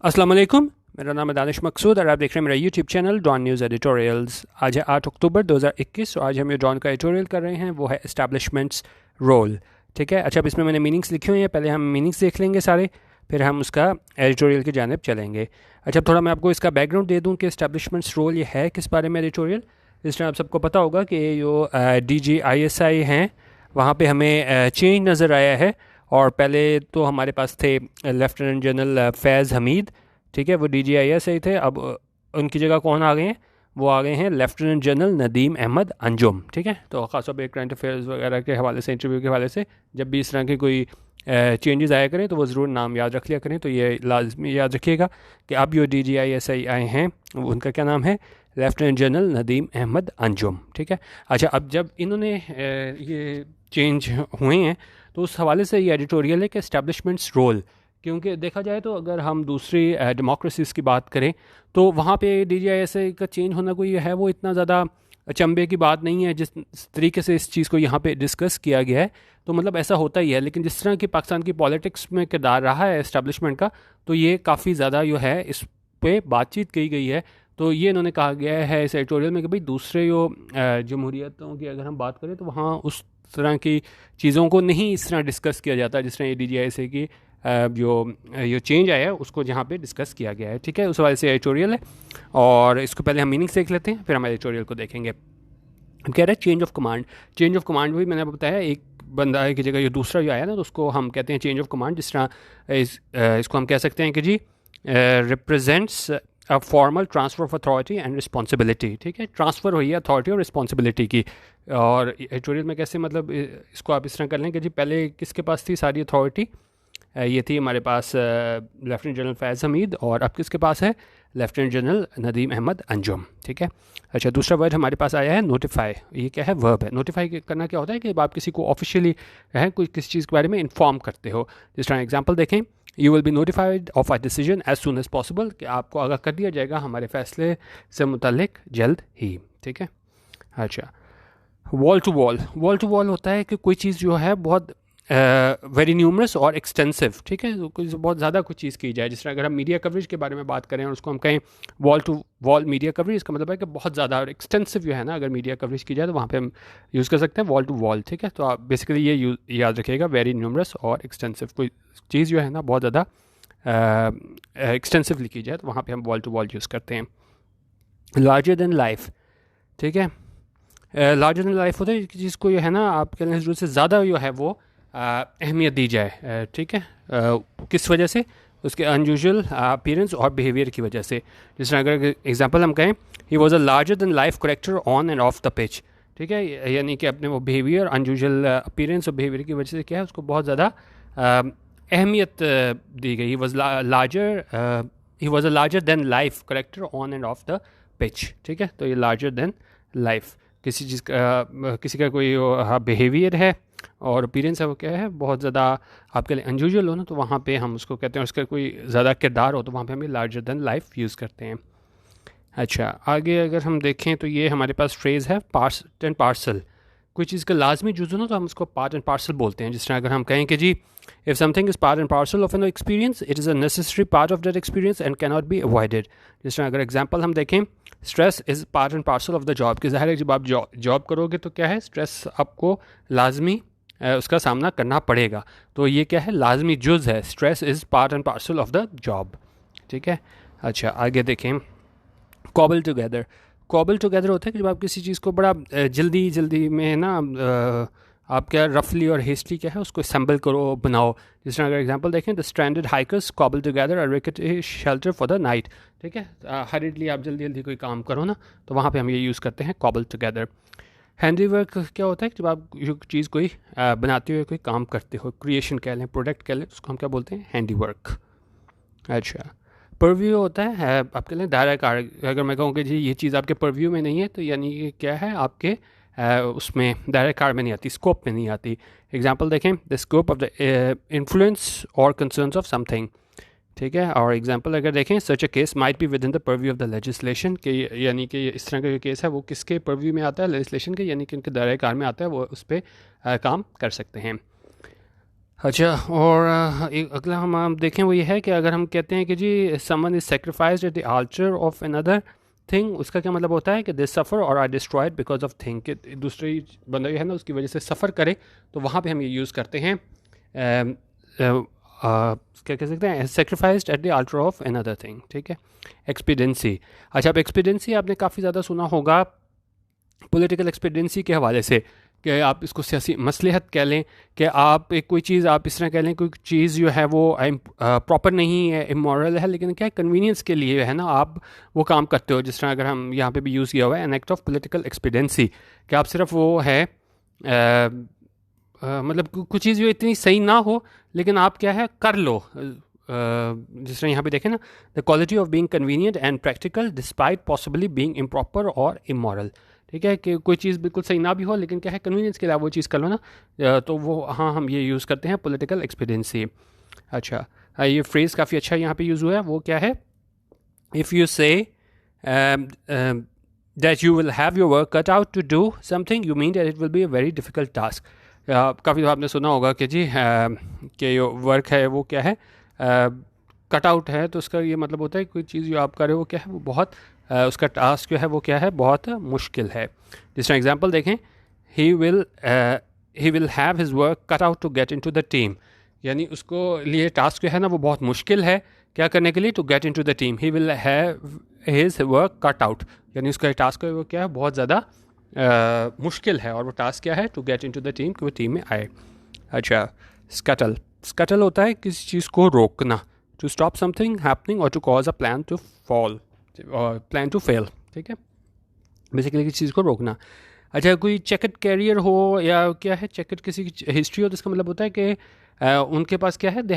अस्सलाम वालेकुम। मेरा नाम है दानिश मकसूद और आप देख रहे हैं मेरा YouTube channel Dawn news editorials. आज है 8 अक्टूबर 2021 और आज हम ये डॉन का एडिटोरियल कर रहे हैं, वो है एस्टैब्लिशमेंट्स रोल। ठीक है, अच्छा अब इसमें मैंने मीनिंग्स लिखे हुए हैं, पहले हम मीनिंग्स देख लेंगे सारे, फिर हम उसका एडिटोरियल की जानिब चलेंगे। अच्छा अब थोड़ा मैं आपको इसका बैकग्राउंड दे दूँ कि एस्टैब्लिशमेंट्स रोल ये है किस बारे में एडिटोरियल। इस तरह आप सबको पता होगा कि जो DGISI हैं वहाँ पे हमें चेंज नज़र आया है। और पहले तो हमारे पास थे लेफ्टिनेंट जनरल फैज़ हमीद, ठीक है, वो DGISI थे। अब उनकी जगह कौन आ गए हैं, वो आ गए हैं लेफ्टिनेंट जनरल नदीम अहमद अंजुम। ठीक है, तो ख़ासतौर पर करंट अफेयर्स वगैरह के हवाले से, इंटरव्यू के हवाले से जब भी इस तरह के कोई चेंजेस आया करें तो वो ज़रूर नाम याद रख लिया करें। तो ये लाजमी याद रखिएगा कि अब जो DGISI आए हैं उनका क्या नाम है, लेफ्टिनेंट जनरल नदीम अहमद अंजुम। ठीक है, अच्छा अब जब इन्होंने ये चेंज हुए हैं तो उस हवाले से ये एडिटोरियल है कि एस्टैब्लिशमेंट्स रोल, क्योंकि देखा जाए तो अगर हम दूसरी डेमोक्रेसीज़ की बात करें तो वहाँ पे DGISI का चेंज होना कोई है वो इतना ज़्यादा अचंभे की बात नहीं है। जिस तरीके से इस चीज़ को यहाँ पे डिस्कस किया गया है तो मतलब ऐसा होता ही है। लेकिन जिस तरह की पाकिस्तान की पॉलिटिक्स में किरदार रहा है एस्टैब्लिशमेंट का, तो ये काफ़ी ज़्यादा जो है इस पे बातचीत की गई है। तो ये इन्होंने कहा गया है इस एडिटोरियल में कि भाई दूसरे जो जमहूरियतों की अगर हम बात करें तो वहाँ उस तरह की चीज़ों को नहीं इस तरह डिस्कस किया जाता जिस तरह DGISI की जो चेंज आया है उसको जहाँ पे डिस्कस किया गया है। ठीक है, उस वजह से एडिटोरियल है और इसको पहले हम मीनिंग्स देख लेते हैं, फिर हम एडिटोरियल को देखेंगे। हम कह रहे हैं change of command. Change of command भी मैंने बताया, एक बंदा की जगह जो दूसरा जो आया ना तो उसको हम कहते हैं चेंज ऑफ कमांड। जिस तरह इसको हम कह सकते हैं कि जी represents a formal transfer of authority and responsibility. ठीक है, ट्रांसफ़र हुई है अथॉरिटी और रिस्पॉन्सिबिलिटी की। और एडिटोरियल में कैसे मतलब इसको आप इस तरह कर लें कि जी पहले किसके पास थी सारी अथॉरिटी, ये थी हमारे पास लेफ्टिनेंट जनरल फैज़ हमीद, और अब किसके पास है, लेफ्टिनेंट जनरल नदीम अहमद अंजुम। ठीक है, अच्छा दूसरा वर्ड हमारे पास आया है नोटिफाई। ये क्या है, वर्ब है। नोटिफाई करना क्या होता है कि आप किसी को ऑफिशियली है कोई किसी चीज़ के बारे में इन्फॉर्म करते हो। जिस तरह एग्जांपल देखें, you will be notified of a decision as soon as possible, कि आपको आगाह कर दिया जाएगा हमारे फैसले से मुतल्लिक जल्द ही। ठीक है, अच्छा wall to wall. Wall to wall होता है कि कोई चीज़ जो है बहुत वेरी न्यूमरस और एक्सटेंसिव। ठीक है, तो कुछ बहुत ज़्यादा कुछ चीज़ की जाए। जिस तरह अगर हम मीडिया कवरेज के बारे में बात करें और उसको हम कहें wall to wall media coverage, इसका मतलब है कि बहुत ज़्यादा और एक्सटेंसिव जो है ना, अगर मीडिया कवरेज की जाए तो वहाँ पे हम यूज़ कर सकते हैं वॉल टू वॉल। ठीक है, तो आप बेसिकली ये याद रखिएगा, वेरी न्यूमरस और एक्सटेंसिव। कोई चीज़ जो है ना बहुत ज़्यादा एक्सटेंसिवली की जाए तो वहाँ पर हम वॉल टू वॉल यूज़ करते हैं। Larger than life. ठीक है, लार्जर देन लाइफ होता है जिसको जो है ना आप कह लें ज़रूरत से ज़्यादा जो है वो अहमियत दी जाए। ठीक है, किस वजह से, उसके अनयूजुअल अपीयरेंस और बिहेवियर की वजह से। जिस तरह अगर एग्जांपल हम कहें, he was a larger than life character on end of the pitch. ठीक है, यानी कि अपने वो बिहेवियर, अनयूजुअल अपीयरेंस और बिहेवियर की वजह से क्या है उसको बहुत ज़्यादा अहमियत दी गई। He was a larger than life character on end of the pitch. ठीक है, तो ये लार्जर देन लाइफ किसी चीज़ का, किसी का कोई बिहेवियर है और अपीयरेंस है वो क्या है बहुत ज़्यादा आपके लिए अनयूजुअल हो ना, तो वहाँ पे हम उसको कहते हैं, उसका कोई ज़्यादा किरदार हो तो वहाँ पे हम लार्जर देन लाइफ यूज़ करते हैं। अच्छा आगे अगर हम देखें तो ये हमारे पास फ्रेज़ है पार्ट एंड पार्सल। कोई चीज़ का लाजमी जुज़ हो ना तो हम उसको पार्ट एंड पार्सल बोलते हैं। जिस तरह अगर हम कहें कि जी if something is part and parcel of an experience, it is a necessary part of that experience and can not be avoided. जिस तरह अगर एग्जांपल हम देखें, stress is part and parcel of the job, कि ज़ाहिर है जब आप जॉब करोगे तो क्या है, स्ट्रेस आपको लाजमी उसका सामना करना पड़ेगा। तो ये क्या है, लाजमी जुज़ है। Stress is part and parcel of the job. ठीक है, अच्छा आगे देखें, कॉबल टुगेदर। कॉबल टुगेदर होता है कि जब आप किसी चीज़ को बड़ा जल्दी जल्दी में ना आप क्या रफली और हेस्टली क्या है उसको असेंबल करो, बनाओ। जिस तरह अगर एग्जांपल देखें, the stranded hikers cobble together a rickety shelter for the night. ठीक है, हरीडली आप जल्दी जल्दी कोई काम करो ना तो वहाँ पे हम ये यूज़ करते हैं कॉबल टुगेदर। हैंडीवर्क क्या होता है कि जब आप जो चीज़ कोई बनाते हुए कोई काम करते हो, क्रिएशन कह लें, प्रोडक्ट कह लें, उसको हम क्या बोलते हैं, हैंडीवर्क। अच्छा परव्यू होता है आपके लिए दायरा कार। अगर मैं कहूँ कि जी ये चीज़ आपके परव्यू में नहीं है तो यानी कि क्या है, आपके उसमें दायरा कार में नहीं आती, स्कोप में नहीं आती। एग्जांपल देखें, the scope of the influence or concerns of something. ठीक है, और एग्जांपल अगर देखें, such a case might be within the purview of the legislation, के यानी कि इस तरह का जो केस है वो किसके परव्यू में आता है, लेजिस्लेशन के, यानी कि उनके दायरे कार में आता है, वो उस पर काम कर सकते हैं। अच्छा, और एक अगला हम देखें वो ये है कि अगर हम कहते हैं कि जी someone is sacrificed at the altar of another thing, उसका क्या मतलब होता है कि this suffer or are destroyed because of thing, कि दूसरी बंदा जो है ना उसकी वजह से सफ़र करे, तो वहाँ पे हम ये यूज़ करते हैं क्या कह सकते हैं, sacrificed at the altar of another thing, ठीक है। एक्सपीडेंसी, अच्छा अब एक्सपीडेंसी आपने काफ़ी ज़्यादा सुना होगा पॉलिटिकल एक्सपीडियंसी के हवाले से, कि आप इसको सियासी मसलहत कह लें, कि आप एक कोई चीज़ आप इस तरह कह लें, कोई चीज़ जो है वो प्रॉपर नहीं है, इमोरल है, लेकिन क्या है कन्वीनियंस के लिए है ना आप वो काम करते हो। जिस तरह अगर हम यहाँ पे भी यूज़ किया हुआ है an act of political expediency, कि आप सिर्फ वो है मतलब कुछ चीज़ जो इतनी सही ना हो लेकिन आप क्या है कर लो। जिस तरह यहाँ पे देखें ना, the quality of being convenient and practical despite possibly being improper और इमोरल, ठीक है, कि कोई चीज़ बिल्कुल सही ना भी हो लेकिन क्या है कन्वीनियंस के लिए आप वो चीज़ कर लो ना, तो वो हाँ हम ये यूज़ करते हैं पॉलिटिकल एक्सपीडियंसी। अच्छा, ये फ्रेज़ काफ़ी अच्छा यहाँ पे यूज़ हुआ है, वो क्या है, इफ़ यू से that you will have your work cut out to do something, you mean that it will be a very difficult task। काफ़ी आपने सुना होगा कि जी कि जो वर्क है वो क्या है कट आउट है, तो उसका ये मतलब होता है कोई चीज़ जो आप कर रहे हो क्या है वो बहुत उसका टास्क जो है वो क्या है बहुत मुश्किल है। जिस तरह एग्जांपल देखें, he will have his work cut out to get into the team, यानी उसको लिए टास्क जो है ना वो बहुत मुश्किल है क्या करने के लिए, to get into the team. He will have his work cut out, यानी उसका टास्क वो क्या है बहुत ज़्यादा मुश्किल है, और वो टास्क क्या है, to get into the team, कि वो टीम में आए। अच्छा, स्कटल, स्कटल होता है किसी चीज़ को रोकना, to stop something happening or to cause a plan to fall or plan to fail, ठीक है, बेसिकली किसी चीज़ को रोकना। अच्छा, कोई चेकर्ड कैरियर हो या क्या है चेकर्ड किसी की हिस्ट्री हो, तो इसका मतलब होता है कि उनके पास क्या है, they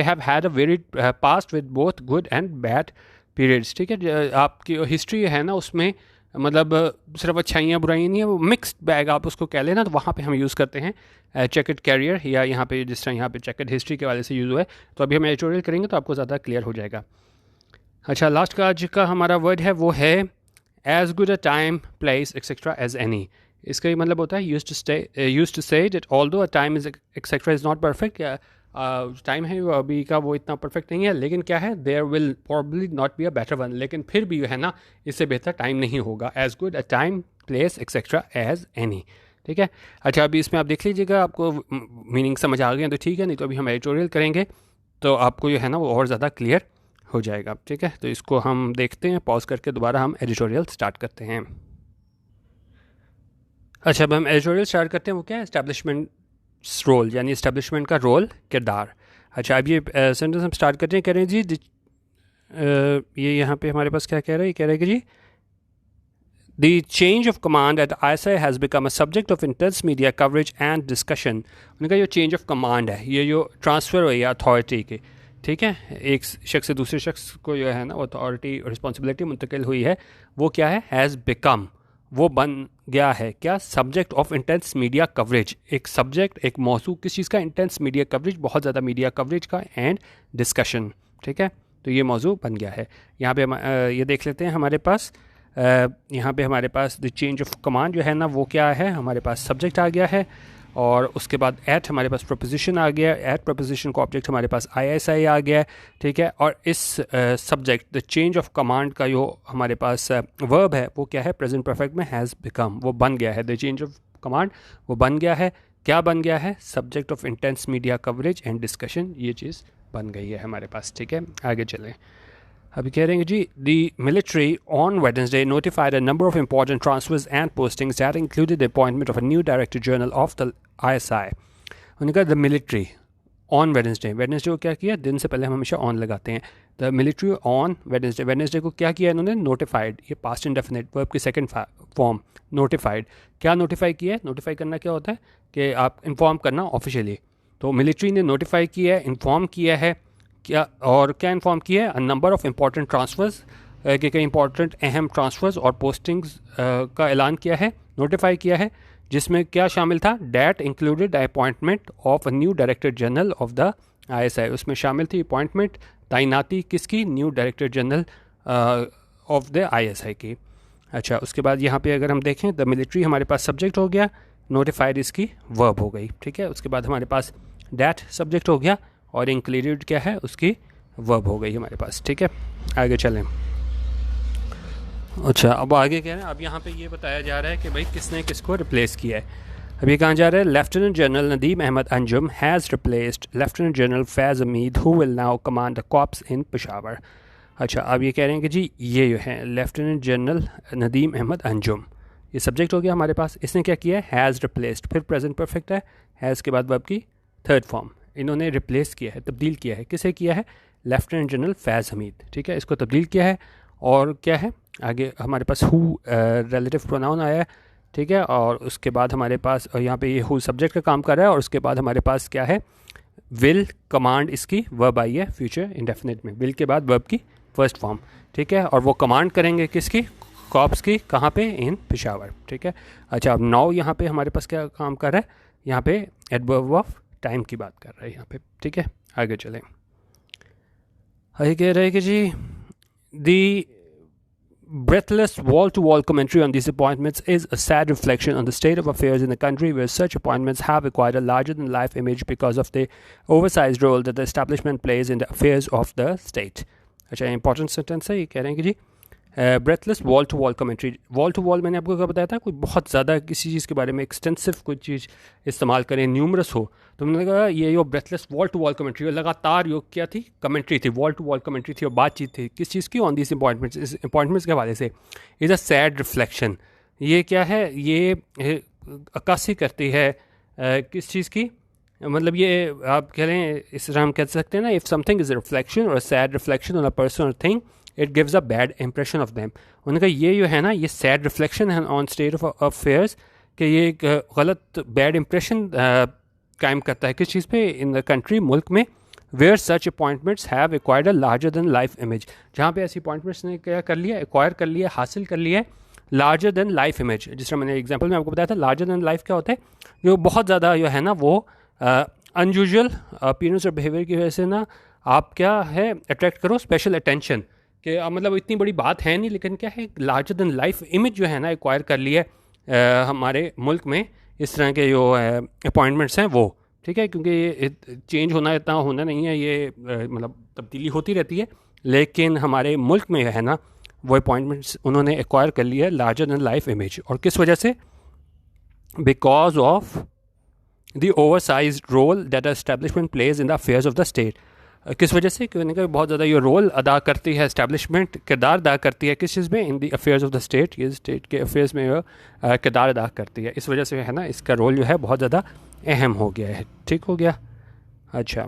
have had a very past with both good and bad periods, ठीक है। आपकी हिस्ट्री है ना उसमें मतलब सिर्फ अच्छाइयाँ बुराइयाँ नहीं है, वो मिक्स्ड बैग आप उसको कह लेना, तो वहाँ पे हम यूज़ करते हैं चेकर्ड कैरियर, या यहाँ पे जिस तरह यहाँ पे चेकर्ड हिस्ट्री के वाले से यूज़ हुआ है, तो अभी हम एडिटोरियल करेंगे तो आपको ज़्यादा क्लियर हो जाएगा। अच्छा, लास्ट का आज का हमारा वर्ड है वो है as good a time place etcetera as any. इसका ये मतलब होता है use to say that although a time is etcetera is not perfect, time है अभी का वो इतना परफेक्ट नहीं है, लेकिन क्या है there will probably not be a better one, लेकिन फिर भी है ना इससे बेहतर टाइम नहीं होगा। As good a time place etcetera as any, ठीक है। अच्छा, अभी इसमें आप देख लीजिएगा आपको मीनिंग समझ आ गए तो ठीक है, नहीं तो अभी हम एडिटोरियल करेंगे तो आपको जो है ना वो और ज़्यादा क्लियर हो जाएगा, ठीक है। तो इसको हम देखते हैं, पॉज करके दोबारा हम एडिटोरियल स्टार्ट करते हैं। अच्छा, अब हम एडिटोरियल स्टार्ट करते हैं, वो क्या है, एस्टैब्लिशमेंट रोल, यानी एस्टैब्लिशमेंट का रोल, किरदार। अच्छा, अब ये सेंटेंस हम स्टार्ट करते हैं, कह रहे हैं जी ये यहाँ पे हमारे पास क्या कह रहा है, ये कह रहा है कि जी The change of command at ISI has become a subject of intense media coverage and discussion। उनका जो चेंज ऑफ कमांड है, ये जो ट्रांसफ़र हुई है अथॉरिटी की, ठीक है, एक शख्स से दूसरे शख्स को जो है ना वो अथॉरिटी और रिस्पॉन्सिबिलिटी मुंतकिल हुई है, वो क्या है, हैज़ बिकम, वो बन गया है क्या, subject of intense media coverage, एक सब्जेक्ट एक मौजू किस चीज़ का, इंटेंस मीडिया कवरेज, बहुत ज़्यादा मीडिया कवरेज का, एंड डिस्कशन, ठीक है। तो ये मौजू बन गया है। यहाँ पे हम ये देख लेते हैं, हमारे पास यहाँ पे हमारे पास द चेंज ऑफ कमांड जो है ना वो क्या है, हमारे पास सब्जेक्ट आ गया है, और उसके बाद एट हमारे पास प्रपोजिशन आ गया, एट प्रपोजिशन को ऑब्जेक्ट हमारे पास ISI आ गया, ठीक है। और इस subject the change of command का जो हमारे पास वर्ब है वो क्या है, प्रेजेंट परफेक्ट में हैज़ बिकम, वो बन गया है, द चेंज ऑफ कमांड वो बन गया है, क्या बन गया है, subject of intense media coverage and discussion, ये चीज़ बन गई है हमारे पास, ठीक है। आगे चलें, अभी कह रहे हैं जी the military on Wednesday notified a number of important transfers and postings that included the appointment of a new director general of the ISI। उन्होंने कहा the military on Wednesday, Wednesday को क्या किया, दिन से पहले हम हमेशा ऑन लगाते हैं, the military on Wednesday, Wednesday को क्या किया इन्होंने, नोटिफाइड, ये पास्ट इंडेफिनिट वर्ब की सेकंड फॉर्म, नोटिफाइड, क्या नोटिफाई किया है, नोटिफाई करना क्या होता है कि आप इन्फॉर्म करना ऑफिशियली, तो मिलिट्री ने नोटिफाई किया है, इन्फॉर्म किया है क्या, और क्या इन्फॉर्म किया है, अ नंबर ऑफ इंपॉर्टेंट ट्रांसफ़र्स, के कई इंपॉर्टेंट अहम ट्रांसफ़र्स और पोस्टिंग्स का ऐलान किया है, नोटिफाई किया है, जिसमें क्या शामिल था, that included the appointment of a new director general of the ISI, उसमें शामिल थी अपॉइंटमेंट, तैनाती किसकी, new director general of the ISI की। अच्छा, उसके बाद यहाँ पे अगर हम देखें, द मिलिट्री हमारे पास सब्जेक्ट हो गया, नोटिफाइड इसकी वर्ब हो गई, ठीक है। उसके बाद हमारे पास दैट सब्जेक्ट हो गया, और इंक्लूडेड क्या है, उसकी वर्ब हो गई हमारे पास। ठीक है, आगे चलें। अच्छा, अब आगे क्या है, अब यहाँ पे ये बताया जा रहा है कि भाई किसने किसको रिप्लेस किया है। अब ये कहाँ जा रहा है, lieutenant general Nadeem Ahmed Anjum has replaced lieutenant general Faiz Hameed who will now command the corps in Peshawar. अच्छा, अब ये कह रहे हैं कि जी ये जो है लेफ्टिनेंट जनरल नदीम अहमद अंजुम, ये सब्जेक्ट हो गया हमारे पास, इसने क्या किया है, हैज़ रिप्लेस्ड, फिर प्रेजेंट परफेक्ट है, हैज़ के बाद वर्ब की थर्ड फॉर्म, इन्होंने रिप्लेस किया है, तब्दील किया है। किसे किया है, लेफ्टिनेंट जनरल फैज़ हमीद। ठीक है, इसको तब्दील किया है। और क्या है आगे हमारे पास, हु रिलेटिव प्रोनाउन आया है। ठीक है, और उसके बाद हमारे पास यहाँ पे ये हु सब्जेक्ट का काम कर रहा है, और उसके बाद हमारे पास क्या है, विल कमांड, इसकी वर्ब आई है फ्यूचर इंडेफिनिट में, विल के बाद वर्ब की फर्स्ट फॉर्म। ठीक है, और वो कमांड करेंगे किसकी, कॉप्स की, कहाँ पे, इन पेशावर। ठीक है, अच्छा, अब नाउ यहाँ पे हमारे पास क्या काम कर रहा है, यहाँ पे एडवर्ब ऑफ टाइम की बात कर रहा है यहाँ पे। ठीक है, आगे चलें। आगे कह रहे हैं कि जी दी breathless wall-to-wall commentary on these appointments is a sad reflection on the state of affairs in the country, where such appointments have acquired a larger-than-life image because of the oversized role that the establishment plays in the affairs of the state. अच्छा, important sentence है, ये कह रहे हैं कि जी breathless wall to wall commentary. Wall to wall मैंने आपको क्या बताया था, कोई बहुत ज़्यादा किसी चीज़ के बारे में एक्सटेंसिव कोई चीज़ इस्तेमाल करें, न्यूमरस हो, तो मैंने कहा ये यो breathless wall to wall commentary, लगातार योग क्या थी, कमेंट्री थी, वॉल टू वॉल कमेंट्री थी, और बातचीत थी किस चीज़ की, ऑन दिस अपॉइंटमेंट्स, इस अपॉइंटमेंट्स के हवाले से। इज़ अ सैड रिफ्लेक्शन, ये क्या है, ये अक्कासी करती है किस चीज़ की, मतलब ये आप कह रहे हैं, इस तरह हम कह सकते हैं ना, if something is a reflection or sad reflection on a person or thing, it gives a bad impression of them. उन्होंने कहा ये जो है ना, ये सैड रिफ्लेक्शन है ऑन स्टेट ऑफ अफेयर्स, कि ये एक गलत बैड इंप्रेशन कायम करता है किस चीज़ पे, इन द कंट्री, मुल्क में, where such appointments have acquired a larger than life image, जहाँ पे ऐसी अपॉइंटमेंट्स ने क्या कर लिया, एक्वायर कर लिया, हासिल कर लिया है लार्जर देन लाइफ इमेज। जिस तरह मैंने एग्जाम्पल में आपको बताया था, लार्जर देन लाइफ क्या होता है, जो बहुत ज़्यादा जो है ना वो अनयूजुअल अपीयरेंस और बिहेवियर की वजह से ना आप क्या है अट्रैक्ट करो स्पेशल अटेंशन, कि मतलब इतनी बड़ी बात है नहीं, लेकिन क्या है, लार्जर देन लाइफ इमेज जो है ना एक्वायर कर लिया है हमारे मुल्क में इस तरह के जो अपॉइंटमेंट्स हैं वो। ठीक है, क्योंकि ये चेंज होना इतना होना नहीं है, ये मतलब तब्दीली होती रहती है, लेकिन हमारे मुल्क में है ना वो अपॉइंटमेंट्स उन्होंने एक्वायर कर लिया है लार्जर देन लाइफ इमेज। और किस वजह से, because of the oversize role that establishment plays in the affairs of the state. किस वजह से, क्योंकि बहुत ज़्यादा ये रोल अदा करती है, एस्टेब्लिशमेंट किरदार अदा करती है किस चीज़ में, in the affairs of the state, ये स्टेट के अफेयर्स में किरदार अदा करती है, इस वजह से है ना इसका रोल जो है बहुत ज़्यादा अहम हो गया है। ठीक हो गया। अच्छा,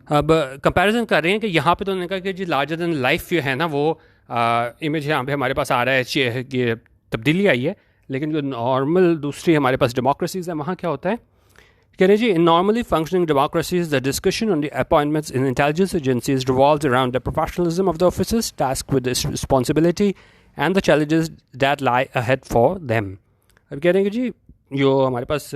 अब कंपैरिजन कर रहे हैं कि यहाँ पे तो उन्होंने कहा कि जी लार्जर देन लाइफ जो है ना वो इमेज यहाँ पे हमारे पास आ रहा है, ये तब्दीली आई है, लेकिन जो नॉर्मल दूसरी हमारे पास डेमोक्रेसीज़ है वहाँ क्या होता है, कह रहे जी, in normally functioning democracies, the discussion on the appointments in intelligence agencies revolves around the professionalism of the officers tasked with this responsibility and the challenges that lie ahead for them. अब कह रहे हैं कि जी जो हमारे पास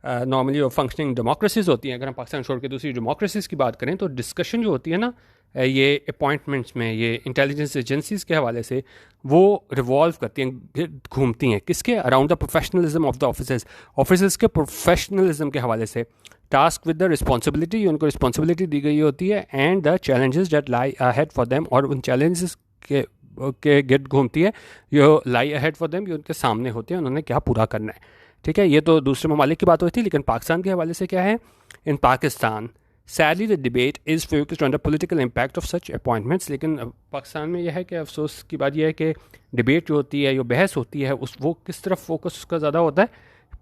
normally functioning democracies होती हैं, अगर हम पाकिस्तान छोड़ के दूसरी डेमोक्रेसीज़ की बात करें, तो डिस्कशन जो होती है ना ये अपॉइंटमेंट्स में, ये इंटेलिजेंस एजेंसीज़ के हवाले से वो रिवॉल्व करती हैं, घूमती हैं किसके, around the professionalism of the officers के प्रोफेशनलिज्म के हवाले से, टास्क विद द रिस्पॉन्सिबिलिटी, उनको रिस्पॉन्सिबिलिटी दी गई होती है, and the challenges that lie ahead for them, और उन चैलेंजेस के गिर्द घूमती है, जो लाई अहेड फॉर देम, ये उनके सामने होते हैं, उन्होंने क्या पूरा करना है। ठीक है, ये तो दूसरे ममालिक की बात हुई थी, लेकिन पाकिस्तान के हवाले से क्या है, in Pakistan sadly the debate is focused on the political impact of such appointments. लेकिन पाकिस्तान में यह है कि अफसोस की बात यह है कि डिबेट जो होती है, जो बहस होती है, वो किस तरफ फोकस उसका ज़्यादा होता है,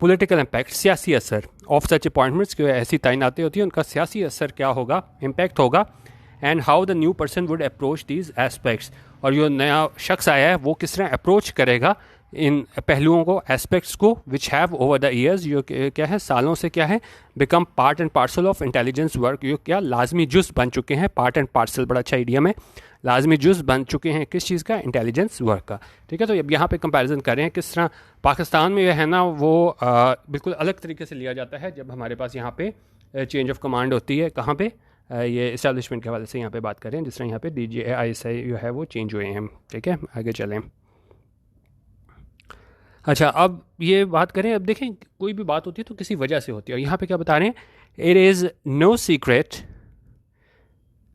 पॉलिटिकल इम्पैक्ट, सियासी असर ऑफ सच अपॉइंटमेंट्स, की ऐसी तैनाती होती है, उनका सियासी असर क्या होगा, इम्पैक्ट होगा, and how the new person would approach these aspects, और जो नया शख्स आया है वो किस तरह अप्रोच करेगा इन पहलुओं को, एस्पेक्ट्स को, which have over the years, जो क्या है सालों से क्या है, become part and parcel of intelligence work, जो क्या लाजमी जुज़ बन चुके हैं, पार्ट एंड पार्सल बड़ा अच्छा इडियम है, लाजमी जुज़ बन चुके हैं किस चीज़ का, इंटेलिजेंस वर्क का। ठीक है, तो अब यहाँ पे कंपैरिजन कर रहे हैं किस तरह पाकिस्तान में जो है ना वो बिल्कुल अलग तरीके से लिया जाता है, जब हमारे पास यहाँ पे चेंज ऑफ कमांड होती है, कहाँ पे, ये इस्टेब्लिशमेंट के हवाले से यहाँ पे बात करें, जिस तरह यहाँ पे DGISI जो है वो चेंज हुए हैं। ठीक है, आगे चलें। अच्छा, अब ये बात करें, अब देखें कोई भी बात होती है तो किसी वजह से होती है, और यहाँ पे क्या बता रहे हैं, इट इज़ नो सीक्रेट।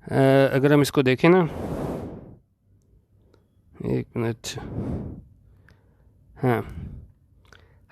अगर हम इसको देखें ना, एक मिनट, हाँ,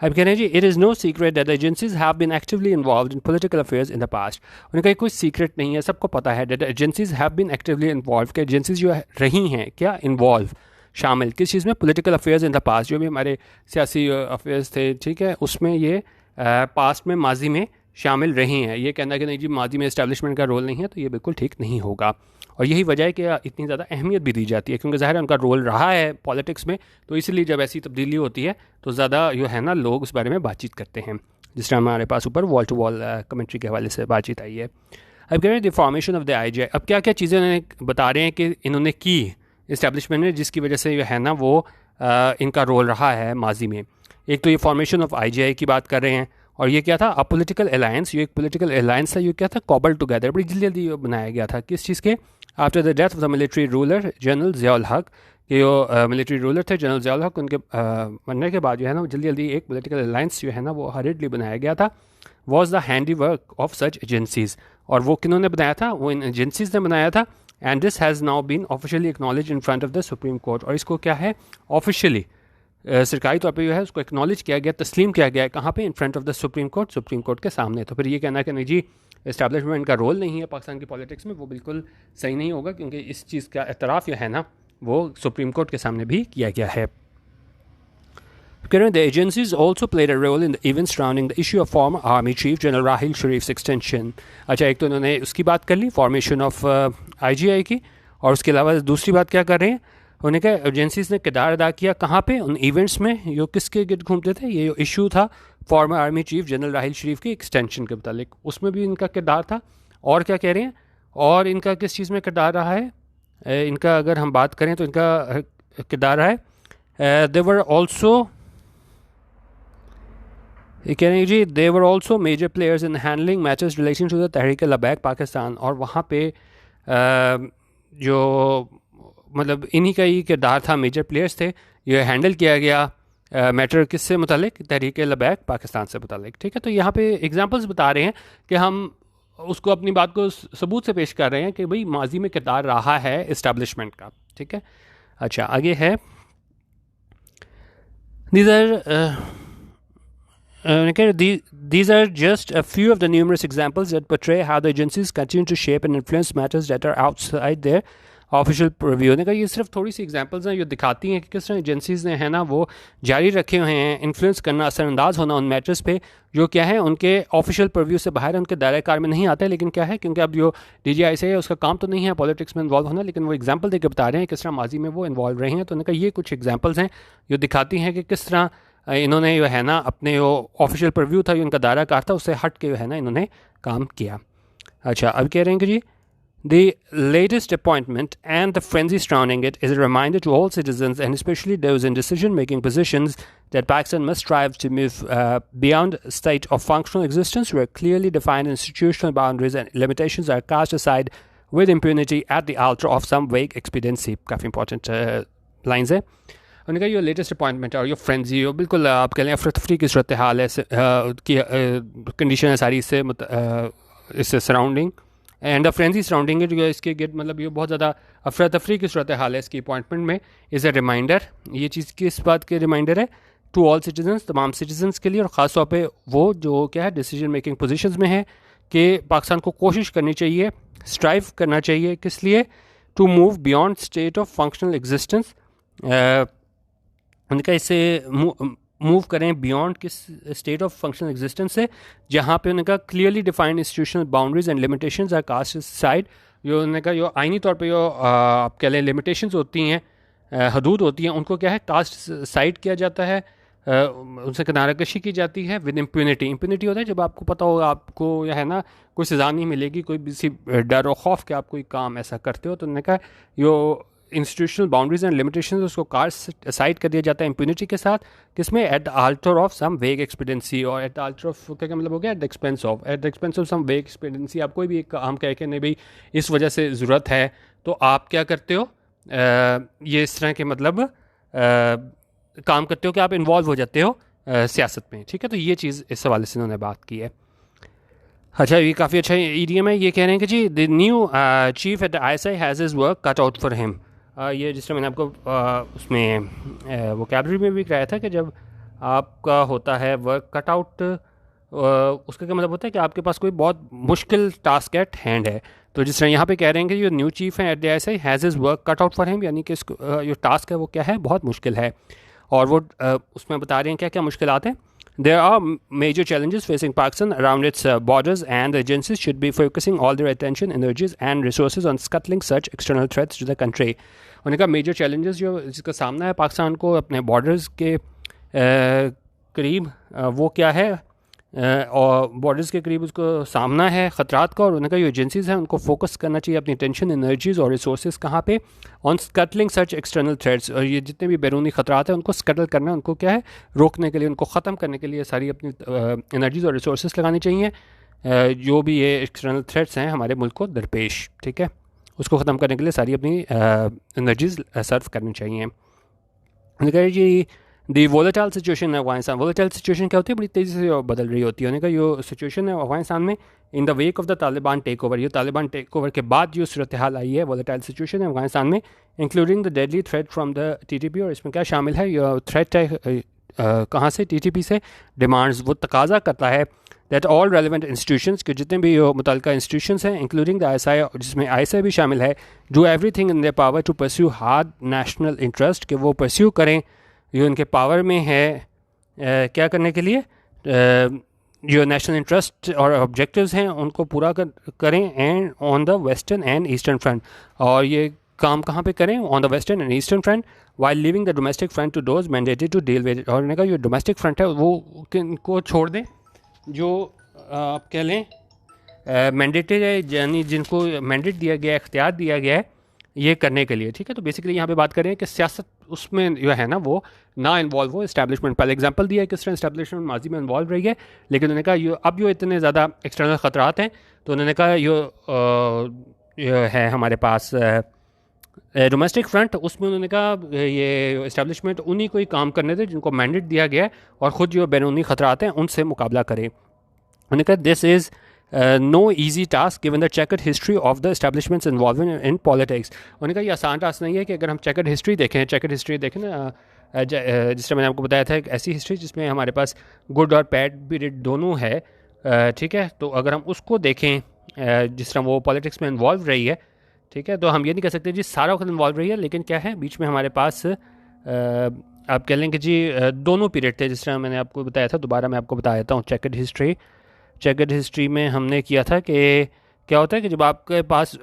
अब कह रहे हैं जी, it is no secret that agencies have been actively involve in political affairs in the past. उनका कोई सीक्रेट नहीं है, सबको पता है that agencies have been actively involve, कि एजेंसीज जो रही हैं क्या इन्वॉल्व, शामिल किस चीज़ में, political affairs in the past, जो भी हमारे सियासी अफेयर्स थे, ठीक है, उसमें ये पास्ट में, माजी में शामिल रही हैं। ये कहना कि नहीं जी माजी में इस्टेब्लिशमेंट का रोल नहीं है, तो ये बिल्कुल ठीक नहीं होगा। और यही वजह है कि इतनी ज़्यादा अहमियत भी दी जाती है, क्योंकि ज़ाहिर है उनका रोल रहा है पॉलिटिक्स में, तो इसलिए जब ऐसी तब्दीली होती है तो ज़्यादा जो है ना लोग उस बारे में बातचीत करते हैं। जिस तरह हमारे पास ऊपर वॉल टू वॉल कमेंट्री के हवाले से बातचीत आई है। अब कह रहे हैं the formation of the IGI, अब क्या क्या चीज़ें उन्होंने बता रहे हैं कि इन्होंने की इस्टेब्लिशमेंट में, जिसकी वजह से जो है ना वो इनका रोल रहा है माजी में। एक तो ये फॉर्मेशन ऑफ IGI की बात कर रहे हैं, और ये क्या था, अ पॉलिटिकल अलायंस, ये एक पॉलिटिकल अलायंस था, ये क्या था, कॉबल टुगेदर, बड़ी जल्दी जल्दी बनाया गया था, किस चीज़ के, after the death of the military ruler general Ziaul हक, कि जो मिलिट्री रूलर थे जनरल ज़ियाउल हक, उनके मरने के बाद जो है ना जल्दी जल्दी एक पॉलिटिकल अलायंस जो है ना वो हरिडली बनाया गया था, was the handy work of such agencies. और वो किन्होंने बनाया था, वो इन एजेंसीज ने बनाया था। And this has now been officially acknowledge in front of the Supreme Court, और इसको क्या है, ऑफिशियली सरकारी तौर पे जो है उसको एक्नॉलेज किया गया, तस्लीम किया गया है, कहाँ पे, इन front of the Supreme court, supreme court के सामने। तो फिर ये कहना कि नहीं जी इस्टेब्लिशमेंट का रोल नहीं है पाकिस्तान की पॉलिटिक्स में, वो बिल्कुल सही नहीं होगा, क्योंकि इस चीज़ का एतराफ़ जो है ना वो सुप्रीम कोर्ट के सामने भी किया गया है। The agencies also played a role in the events surrounding the issue of former Army Chief General Rahil Sharif's extension. अच्छा, एक तो उन्होंने उसकी बात कर ली, फॉर्मेशन ऑफ IGI की, और उसके अलावा दूसरी बात क्या कर रहे हैं, उन्होंने कहा एजेंसीज ने किरदार अदा किया कहाँ पे, उन इवेंट्स में जो किसके गिर्द घूमते थे, ये इशू था former army chief general Raheel Sharif की एक्सटेंशन के मुतालिक, उसमें भी इनका किरदार था। और क्या कह रहे हैं, और इनका किस चीज़ में किरदार रहा है, इनका अगर हम बात करें तो इनका किरदार रहा है, देवर ऑल्सो, ये कह रहे हैं जी, they were also major players in handling matches relation to the Tehreek Labbaik Pakistan, और वहाँ पे जो मतलब इन्हीं का ही किरदार था, मेजर प्लेयर्स थे, ये हैंडल किया गया मैटर किससे मुतालिक, तहरीक लबैक पाकिस्तान से मुतालिक, ठीक है। तो यहाँ पे एग्जांपल्स बता रहे हैं कि हम उसको अपनी बात को सबूत से पेश कर रहे हैं कि भाई माजी में किरदार रहा है इस्टेब्लिशमेंट का, ठीक है। अच्छा, आगे है, these are just a few of the numerous examples that portray how the agencies continue to shape and influence matters that are outside their official preview. ने कहा ये सिर्फ थोड़ी सी एग्जांपल्स हैं जो दिखाती हैं कि किस तरह एजेंसीज़ ने है ना वो जारी रखे हुए हैं इन्फ्लुएंस करना, असरअंदाज होना उन मैटर्स पे जो क्या है उनके ऑफिशियल प्रीव्यू से बाहर, उनके दायरे कार में नहीं आते, लेकिन क्या है क्योंकि अब जो DGI से है उसका काम तो नहीं है पॉलिटिक्स में इन्वॉल्व होना, लेकिन वो एग्जाम्पल देकर बता रहे हैं किस तरह माजी में वो इन्वॉल्व रहे हैं। तो उन्होंने कहा ये कुछ एग्जाम्पल्स हैं जो दिखाती हैं कि किस तरह इन्होंने जो है ना अपने वो ऑफिशियल प्रीव्यू था, जो उनका दायरा कार था, उससे हट के जो है ना इन्होंने काम किया। अच्छा, अब कह रहे हैं कि जी the latest appointment and the frenzy surrounding it is a reminder to all citizens and especially those in decision-making positions that Pakistan must strive to move beyond a state of functional existence where clearly defined institutional boundaries and limitations are cast aside with impunity at the altar of some vague expediency. काफ़ी important lines है। उन्होंने कहा ये latest appointment और ये frenzy हो, बिल्कुल आप कह लें अफरा तफरी की सूरत हाल है की कंडीशन है सारी इससे surrounding, and the frenzy surrounding जो है इसके गिर्द मतलब ये बहुत ज़्यादा अफरा तफरी की सूरत हाल है इसकी अपॉइंटमेंट में। इज़ अ रिमाइंडर, ये चीज़ किस बात के रिमाइंडर है, टू ऑल सिटीजन्स, तमाम सिटीजन्स के लिए, और ख़ास तौर पे वो जो क्या है डिसीजन मेकिंग पोजीशंस में है, कि पाकिस्तान को कोशिश करनी चाहिए, स्ट्राइव करना चाहिए, किस लिए, to move beyond state of functional existence, उनका इससे मूव करें बियॉन्ड किस स्टेट ऑफ फंक्शनल एग्जिस्टेंस से, जहाँ पे उन्होंने कहा clearly defined institutional boundaries and limitations are cast aside, जो उन्होंने कहा जो आइनी तौर पे जो आप कह लें लिमिटेशंस होती हैं, हदूद होती हैं, उनको क्या है कास्ट साइड किया जाता है, उनसे किनारा कशी की जाती है विद इम्प्यूनिटी। इम्प्यूनिटी होता है जब आपको पता होगा आपको यह है ना कोई सज़ा नहीं मिलेगी, कोई किसी डर और खौफ के आप कोई काम ऐसा करते हो, तो उन्होंने कहा यो इंस्टीट्यूशनल बाउंड्रीज एंड लिमिटेशंस उसको कास्ट साइड कर दिया जाता है इम्प्यूनिटी के साथ, किसमें, eight the altar of some वेग एक्सपीडियंसी, और एट द आल्टर ऑफ क्या मतलब हो गया, at the expense of some वेग एक्सपीडियंसी। आप कोई भी एक काम कह के नहीं भाई इस वजह से ज़रूरत है, तो आप क्या करते हो, ये इस तरह के मतलब काम करते हो कि आप इन्वॉल्व हो जाते हो सियासत में, ठीक है। तो ये चीज़ इस हवाले से उन्होंने बात की है। अच्छा, ये काफ़ी अच्छा ईडीएम है। ये कह रहे हैं कि जी the new chief at ISI has his work cut out for him. ये जिस तरह मैंने आपको उसमें वोकैबलरी में भी कराया था कि जब आपका होता है वर्क कट आउट, उसका क्या मतलब होता है कि आपके पास कोई बहुत मुश्किल टास्क एट हैंड है। तो जिस तरह यहाँ पे कह रहे हैं कि जो न्यू चीफ है at the ISI has his work cut out for him, यानी कि इसको जो टास्क है वो क्या है, बहुत मुश्किल है। और वो उसमें बता रहे हैं क्या क्या मुश्किलात हैं। There are major challenges facing Pakistan around its borders, and the agencies should be focusing all their attention, energies, and resources on scuttling such external threats to the country. उन्होंने कहा मेजर चैलेंजेस जो जिसका सामना है पाकिस्तान को अपने borders के करीब, वो क्या है, और बॉर्डर्स के करीब उसको सामना है ख़तरात का। और उन्होंने कहा जो एजेंसीज़ हैं उनको फोकस करना चाहिए अपनी टेंशन, एनर्जीज़ और रिसोर्स कहाँ पे, on scuttling such external threats. और ये जितने भी बैरूनी ख़तरात हैं उनको स्कटल करना, उनको क्या है रोकने के लिए, उनको ख़त्म करने के लिए सारी अपनी एनर्जीज़ और रिसोर्स लगानी चाहिए। जो भी ये एक्सटर्नल थ्रेट्स हैं हमारे मुल्क को दरपेश, ठीक है, उसको ख़त्म करने के लिए सारी अपनी एनर्जीज़ सर्व करनी चाहिए। उन्होंने कहा जी दी वोलेटाइल सिचुएशन है अफगानिस्तान। वोलेटाइल सिचुएशन क्या होती है, बड़ी तेज़ी से बदल रही होती है। उन्होंने कहा जो सिचुएशन है अफगानिस्तान में in the wake of the Taliban take over, ये तालिबान टेक ओवर के बाद जो सूरत हाल आई है, वोलेटाइल सिचुएशन है अफगानिस्तान में, including the deadly threat from the TTP. और इसमें क्या शामिल है, ये थ्रेट है कहाँ से, टीटीपी से। डिमांड्स वो तकाजा करता है दैट ऑल रेलिवेंट इंस्टीट्यूशंस के जितने भी मुतल्लिका इंस्टीट्यूशंस हैं, इंक्लूडिंग द आईएसआई, जिसमें आईएसआई भी शामिल है, do everything in their power to pursue hard national interest, कि वो परस्यू करें जो उनके पावर में है क्या करने के लिए, जो नेशनल इंटरेस्ट और ऑब्जेक्टिव्स हैं उनको पूरा करें, and on the western and eastern front. और ये काम कहाँ पे करें, on the western and eastern front, while living the domestic front to those mandated to deal with. और उन्होंने कहा जो डोमेस्टिक फ्रंट है वो को छोड़ दें, जो आप कह लें मैंडेटेड है, यानी जिनको मैंडेट दिया गया है, इख्तियार दिया गया है ये करने के लिए, ठीक है। तो बेसिकली यहाँ पे बात करें कि सियासत उसमें जो है ना वो ना इन्वॉल्व हो, इस्टेब्लिशमेंट। पहले एग्जांपल दिया है किस तरह इस्टेब्लिशमेंट माजी में इन्वॉल्व रही है, लेकिन उन्होंने कहा ये अब जो इतने ज़्यादा एक्सटर्नल ख़तरात हैं, तो उन्होंने कहा ये है हमारे पास डोमेस्टिक फ्रंट, उसमें उन्होंने कहा ये इस्टेब्लिशमेंट उन्हीं को ही काम करने दे जिनको मैंडेट दिया गया है, और ख़ुद जो बैरूनी ख़तरात हैं उनसे मुकाबला करें। उन्होंने कहा this is no easy task given the checkered history of the establishments involvement in politics. उन्होंने कहा ये आसान टास्क नहीं है कि अगर हम चेकर्ड हिस्ट्री देखें ना, जिस तरह मैंने आपको बताया था, एक ऐसी हिस्ट्री जिसमें हमारे पास गुड और बैड पीरियड दोनों है, ठीक है। तो अगर हम उसको देखें जिस तरह वो पॉलिटिक्स में इन्वॉल्व रही है, ठीक है, तो हम ये नहीं कह सकते जी सारा वक्त इन्वॉल्व रही है, लेकिन क्या है बीच में हमारे पास आप कह लें कि जी दोनों पीरियड थे। जिस तरह मैंने आपको बताया था, दोबारा मैं आपको बता देता हूँ। चेकर्ड हिस्ट्री में हमने किया था कि क्या होता है कि जब आपके पास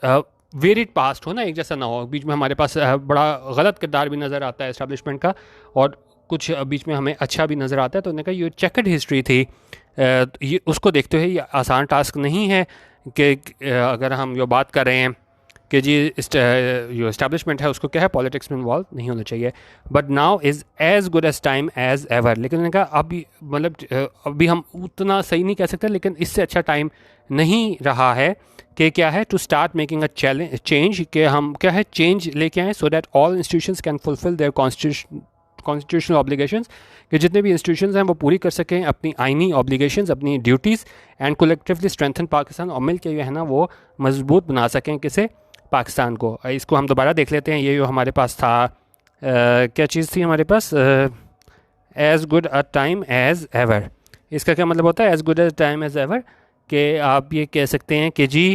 वेरिड पास्ट हो ना, एक जैसा ना हो, बीच में हमारे पास बड़ा गलत किरदार भी नज़र आता है इस्टेब्लिशमेंट का, और कुछ बीच में हमें अच्छा भी नज़र आता है। तो उन्होंने कहा ये चेकर्ड हिस्ट्री थी, ये उसको देखते हुए ये आसान टास्क नहीं है कि अगर हम जो बात कर रहे हैं कि जी जो इस्टेब्लिशमेंट है उसको क्या है पॉलिटिक्स में इन्वॉल्व नहीं होना चाहिए, but now is as good as time as ever. लेकिन उन्होंने कहा अभी मतलब अभी हम उतना सही नहीं कह सकते, लेकिन इससे अच्छा टाइम नहीं रहा है कि क्या है to start making a change, कि हम क्या है चेंज लेके आएँ, so that all institutions can fulfil their constitutional obligations, कि जितने भी इंस्टीट्यूशंस हैं वो पूरी कर सकें अपनी आइनी ऑब्लिगेशंस, अपनी duties, and collectively strengthen Pakistan, और मिल के जो है ना वो मजबूत बना सकें किसे, पाकिस्तान को। इसको हम दोबारा देख लेते हैं। ये जो हमारे पास था क्या चीज़ थी हमारे पास, as good a time as ever. इसका क्या मतलब होता है as good a time as ever, कि आप ये कह सकते हैं कि जी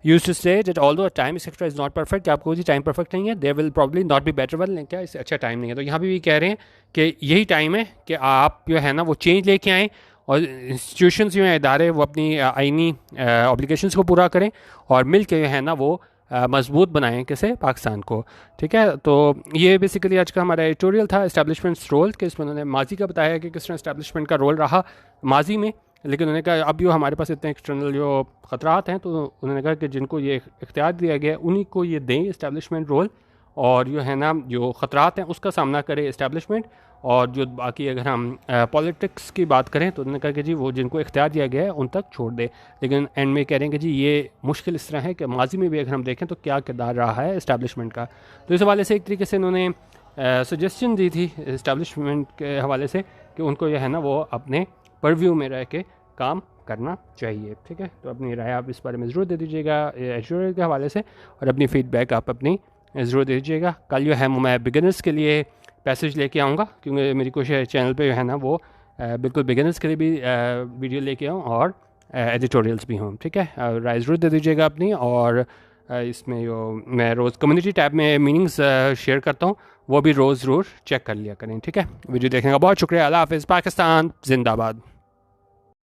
use to say that although time etcetera is not perfect, कि आपको जी टाइम परफेक्ट नहीं है, there will probably not be better one, क्या इससे अच्छा टाइम नहीं है। तो यहाँ भी कह रहे हैं कि यही टाइम है कि आप जो है ना वो चेंज लेके आएँ, और इंस्टीट्यूशंस जो हैं इदारे वो अपनी आइनी ऑब्लिगेशंस को पूरा करें, और मिल के जो है ना वो मजबूत बनाएं किसे, पाकिस्तान को, ठीक है। तो ये बेसिकली आज का हमारा एडिटोरियल था इस्टेब्लिशमेंट्स रोल, कि इसमें उन्होंने माजी का बताया कि किस तरह इस्टेब्लिशमेंट का रोल रहा माजी में, लेकिन उन्होंने कहा अब जो हमारे पास इतने एक्सटर्नल जो ख़तरात हैं, तो उन्होंने कहा कि जिनको ये इख्तियार दिया गया है उन्हीं को ये दें इस्टेब्लिशमेंट रोल, और जो है ना जो ख़तरात हैं उसका सामना करे इस्टेब्लिशमेंट। और जो बाकी अगर हम पॉलिटिक्स की बात करें तो उन्होंने कहा कि जी वो जिनको इख्तियार दिया गया है उन तक छोड़ दे। लेकिन एंड में कह रहे हैं कि जी ये मुश्किल इस तरह है कि माजी में भी अगर हम देखें तो क्या किरदार रहा है इस्टेब्लिशमेंट का। तो इस हवाले से एक तरीके से उन्होंने सजेशन दी थी इस्टेब्लिशमेंट के हवाले से कि उनको जो है ना वो अपने परव्यू में रह के काम करना चाहिए। ठीक है, तो अपनी राय आप इस बारे में ज़रूर दे दीजिएगा एडिटोरियल के हवाले से, और अपनी फ़ीडबैक आप अपनी ज़रूर दे दीजिएगा। कल जो है मैं बिगिनर्स के लिए पैसेज लेके आऊँगा, क्योंकि मेरी कोशिश चैनल पे जो है ना वो बिल्कुल बिगिनर्स के लिए भी वीडियो लेके आऊँ और एडिटोरियल्स भी हों। ठीक है, राय ज़रूर दे दीजिएगा अपनी। और इसमें जो मैं रोज़ कम्युनिटी टैब में मीनिंग्स शेयर करता हूँ, वो भी रोज़ ज़रूर चेक कर लिया करें। ठीक है, वीडियो देखने का बहुत शुक्रिया। अल्लाह हाफ़िज़। पाकिस्तान जिंदाबाद।